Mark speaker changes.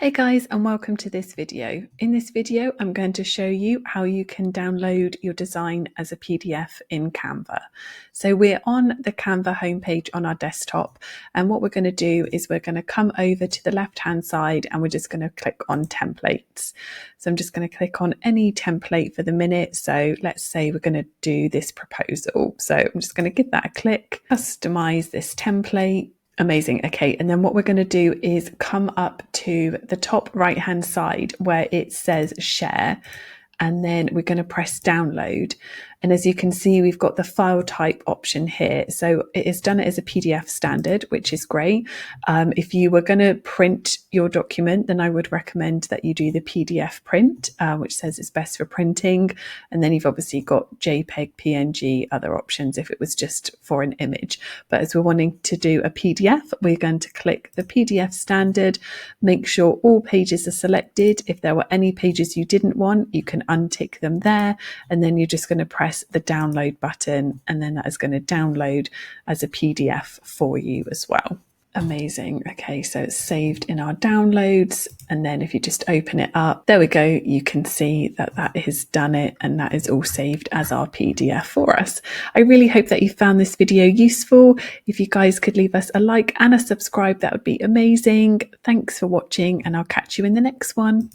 Speaker 1: Hey guys, and welcome to this video. In this video, I'm going to show you how you can download your design as a PDF in Canva. So we're on the Canva homepage on our desktop, and what we're going to do is we're going to come over to the left-hand side and we're just going to click on templates. So I'm just going to click on any template for the minute. So let's say we're going to do this proposal. So I'm just going to give that a click, customize this template. Amazing. Okay, and then what we're going to do is come up to the top right hand side where it says share, and then we're going to press download. And as you can see, we've got the file type option here. So it has done it as a PDF standard, which is great. If you were going to print your document, then I would recommend that you do the PDF print, which says it's best for printing. And then you've obviously got JPEG, PNG, other options if it was just for an image. But as we're wanting to do a PDF, we're going to click the PDF standard, make sure all pages are selected. If there were any pages you didn't want, you can untick them there, and then you're just going to press the download button, and then that is going to download as a PDF for you as well. Amazing. Okay, so it's saved in our downloads, and then if you just open it up, there we go, you can see that that has done it, and that is all saved as our PDF for us. I really hope that you found this video useful. If you guys could leave us a like and a subscribe, that would be amazing. Thanks for watching, and I'll catch you in the next one.